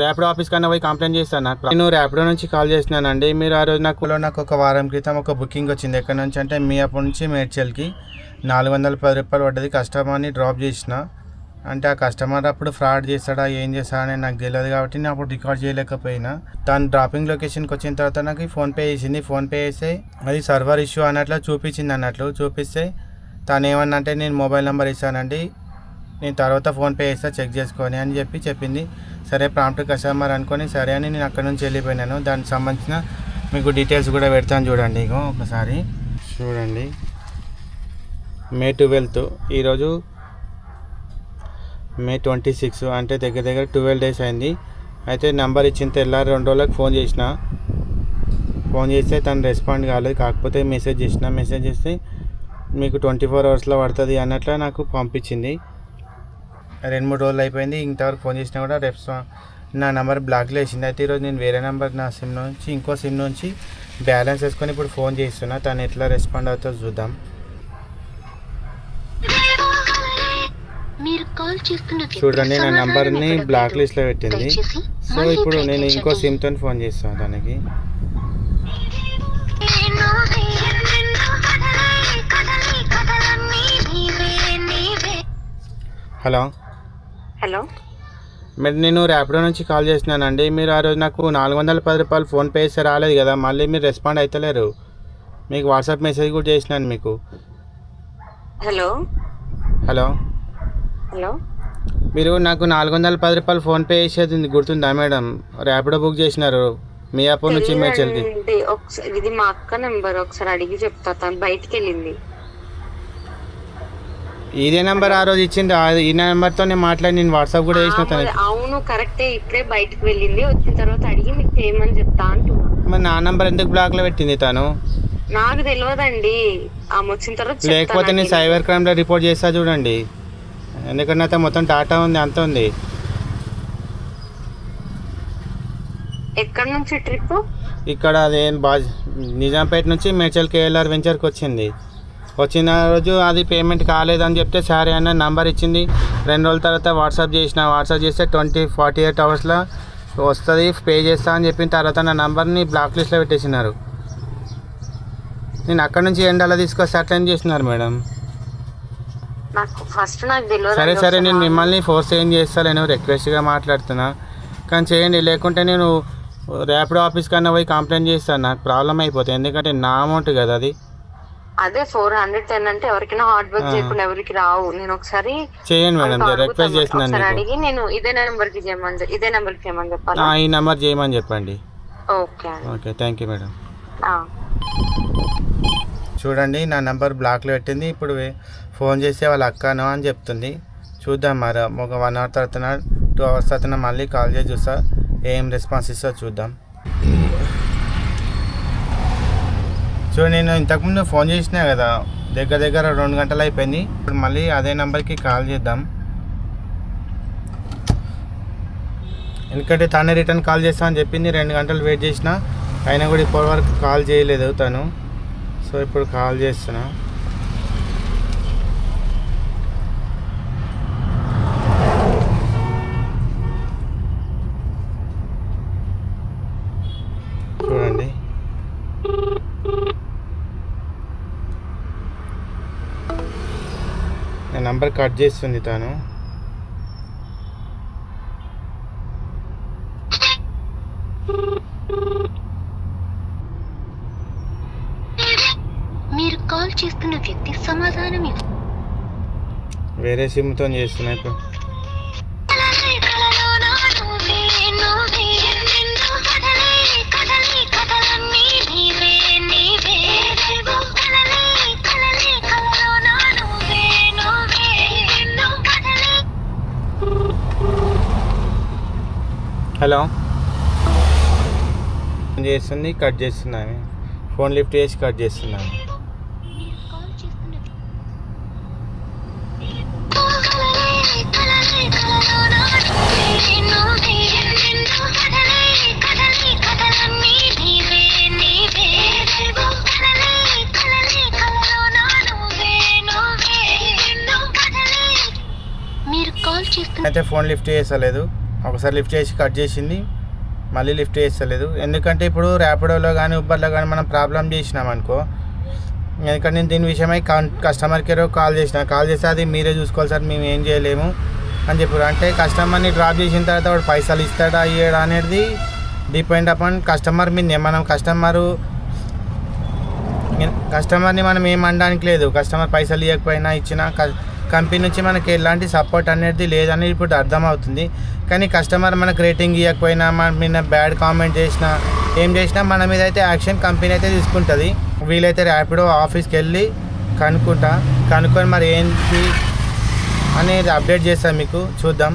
Rapido office కన్నా పోయి complaint చేస్తాను. నేను ర్యాపిడో నుంచి కాల్ చేసినానండి. మీరు ఆ రోజు నాకు ఒక వారం క్రితం ఒక బుకింగ్ వచ్చింది. ఎక్కడి నుంచి అంటే మీ అప్పటి నుంచి మేడ్చల్కి 410 రూపాయలు పడ్డది. కస్టమర్ని డ్రాప్ చేసిన. అంటే ఆ కస్టమర్ అప్పుడు ఫ్రాడ్ చేస్తాడా ఏం చేస్తాడని నాకు తెలియదు కాబట్టి నేను అప్పుడు రికార్డ్ చేయలేకపోయినా. తను డ్రాపింగ్ లొకేషన్కి వచ్చిన తర్వాత నాకు ఫోన్పే చేసింది. ఫోన్పే చేస్తే అది సర్వర్ ఇష్యూ అన్నట్లు చూపిస్తే తను ఏమన్నా అంటే నేను మొబైల్ నెంబర్ ఇస్తానండి, నేను తర్వాత ఫోన్పే చేస్తా చెక్ చేసుకొని అని చెప్పింది. సరే ప్రాంప్ట్ కస్టమర్ అనుకొని సరే అని నేను అక్కడ నుంచి వెళ్ళిపోయినాను. దానికి సంబంధించిన మీకు డీటెయిల్స్ కూడా పెడతాను చూడండి. ఇగో ఒకసారి చూడండి. మే 12 ఈరోజు మే 26 అంటే దగ్గర 12 డేస్ అయింది. అయితే నెంబర్ ఇచ్చిన తెల్లారి 2 రోజులకు ఫోన్ చేస్తే తను రెస్పాండ్ కాలేదు. కాకపోతే మెసేజ్ చేస్తే మీకు 24 అవర్స్లో పడుతుంది అన్నట్లు నాకు పంపించింది. 2-3 రోజులు అయిపోయింది. ఇంతవరకు ఫోన్ చేసినా కూడా నా నెంబర్ బ్లాక్లో వేసింది. అయితే ఈరోజు నేను వేరే నెంబర్ నా సిమ్ నుంచి ఇంకో సిమ్ నుంచి బ్యాలెన్స్ వేసుకొని ఇప్పుడు ఫోన్ చేస్తున్నా. తను ఎట్లా రెస్పాండ్ అవుతుందో చూద్దాం. చూడండి, నా నెంబర్ని బ్లాక్ లిస్ట్లో పెట్టింది. సో ఇప్పుడు నేను ఇంకో సిమ్తో ఫోన్ చేస్తాను దానికి. హలో మీరు నేను ర్యాపిడో నుంచి కాల్ చేసినానండి. మీరు ఆ రోజు నాకు 410 రూపాయలు ఫోన్పే చేస్తే రాలేదు కదా, మళ్ళీ మీరు రెస్పాండ్ అవుతలేరు. మీకు వాట్సాప్ మెసేజ్ కూడా చేసినాను మీకు. హలో మీరు నాకు 410 రూపాయలు ఫోన్పే చేసేది గుర్తుందా మేడం? ర్యాపిడో బుక్ చేసినారు మీ యాప్ నుంచి మేడ్చల్కి. ఇది మా అక్క నెంబర్, ఒకసారి అడిగి చెప్తా. తను బయటికి వెళ్ళింది. ఇదే నెంబర్ ఆ రోజు ఇచ్చింది. ఈ నెంబర్తో నేను మాట్లాడి నేను వాట్సాప్ కూడా చేసిన తనకి. అవును కరెక్టే, ఇప్పుడే బయటికి వెళ్ళింది. వచ్చిన తర్వాత అడిగి మీకు చేయమని చెప్తా అంటున్నా. మరి నా నెంబర్ ఎందుకు బ్లాక్లో పెట్టింది తను? నాకు తెలియదండి. ఆమె వచ్చిన తర్వాత లేకపోతే నేను సైబర్ క్రైమ్లో రిపోర్ట్ చేస్తా చూడండి. ఎందుకంటే అయితే మొత్తం డాటా ఉంది, అంత ఉంది. ఎక్కడి నుంచి ట్రిప్? ఇక్కడ అదే నిజాంపేట నుంచి మేడ్చల్ కేఎల్ఆర్ వెంచర్కి వచ్చిన రోజు అది పేమెంట్ కాలేదని చెప్తే సరే అన్న నంబర్ ఇచ్చింది. 2 రోజుల తర్వాత వాట్సాప్ చేస్తే 48 అవర్స్లో వస్తుంది పే చేస్తా అని చెప్పిన తర్వాత నా నంబర్ని బ్లాక్ లిస్ట్లో పెట్టేసినారు. నేను అక్కడ నుంచి ఎండాలో తీసుకొస్తే అట్లా ఏం చేస్తున్నారు మేడం? సరే నేను మిమ్మల్ని ఫోర్స్ ఏం చేస్తాను, రిక్వెస్ట్గా మాట్లాడుతున్నా కానీ చేయండి. లేకుంటే నేను ర్యాపిడో ఆఫీస్ కన్నా పోయి కంప్లైంట్ చేస్తాను. నాకు ప్రాబ్లం అయిపోతుంది. ఎందుకంటే నా అమౌంట్ కదా అది. అదే 410 అంటే ఎవరికైనా హార్డ్ వర్క్ చేయకుండా ఎవరికి రావు. నేను ఒకసారి చేయండి మేడం, రిక్వెస్ట్ చేస్తున్నాను. అడిగి నేను ఇదే నెంబర్కి చేయమని చెప్పాలి. ఈ నెంబర్ చేయమని చెప్పండి. Okay thank you madam. చూడండి, నా నెంబర్ బ్లాక్లో పెట్టింది. ఇప్పుడు ఫోన్ చేస్తే వాళ్ళ అక్కను అని చెప్తుంది. చూద్దాం మరి ఒక 1 అవర్ తర్వాత 2 అవర్స్ తర్వాత మళ్ళీ కాల్ చేసి చూస్తా ఏం రెస్పాన్స్ ఇస్తో చూద్దాం. చూడండి, నేను ఇంతకుముందు ఫోన్ చేసినా కదా, దగ్గర 2 గంటలు అయిపోయింది. ఇప్పుడు మళ్ళీ అదే నెంబర్కి కాల్ చేద్దాం. ఎందుకంటే తనే రిటర్న్ కాల్ చేస్తా అని చెప్పింది. 2 గంటలు వెయిట్ చేసిన అయినా కూడా ఇప్పటి వరకు కాల్ చేయలేదు తను. సో ఇప్పుడు కాల్ చేస్తున్నా. చూడండి, నా నంబర్ కట్ చేస్తుంది తను. మీరు కాల్ చేస్తున్న వ్యక్తి సమాధానం వేరే సిమ్తో చేస్తున్నా. ఇప్పుడు హలో చేస్తుంది, కట్ చేస్తున్నాను. ఫోన్ లిఫ్ట్ చేసి కట్ చేస్తున్నాను. అయితే ఫోన్ లిఫ్ట్ చేసలేదు. ఒకసారి లిఫ్ట్ చేసి కట్ చేసింది, మళ్ళీ లిఫ్ట్ చేస్తలేదు. ఎందుకంటే ఇప్పుడు ర్యాపిడోలో కానీ ఉబర్లో కానీ మనం ప్రాబ్లం చేసినామనుకో, ఎందుకంటే నేను దీని విషయమై కస్టమర్ కేర్ కాల్ చేస్తే అది మీరే చూసుకోవాలి సార్, మేము ఏం చేయలేము అని చెప్పారు. అంటే కస్టమర్ని డ్రాప్ చేసిన తర్వాత వాడు పైసలు ఇస్తాడా ఇయ్యడా అనేది డిపెండ్ అపాన్ కస్టమర్ మీద. మనం కస్టమర్ని మనం ఏం అనడానికి లేదు. కస్టమర్ పైసలు ఇవ్వకపోయినా ఇచ్చినా కంపెనీ నుంచి మనకి ఎలాంటి సపోర్ట్ అనేది లేదని ఇప్పుడు అర్థమవుతుంది. కానీ కస్టమర్ మనకు రేటింగ్ ఇవ్వకపోయినా, మన మీద బ్యాడ్ కామెంట్ చేసినా, ఏం చేసినా మన మీద అయితే యాక్షన్ కంపెనీ అయితే తీసుకుంటుంది. వీలైతే ర్యాపిడో ఆఫీస్కి వెళ్ళి కనుక్కొని మరి ఏంటి అనేది అప్డేట్ చేస్తాను మీకు, చూద్దాం.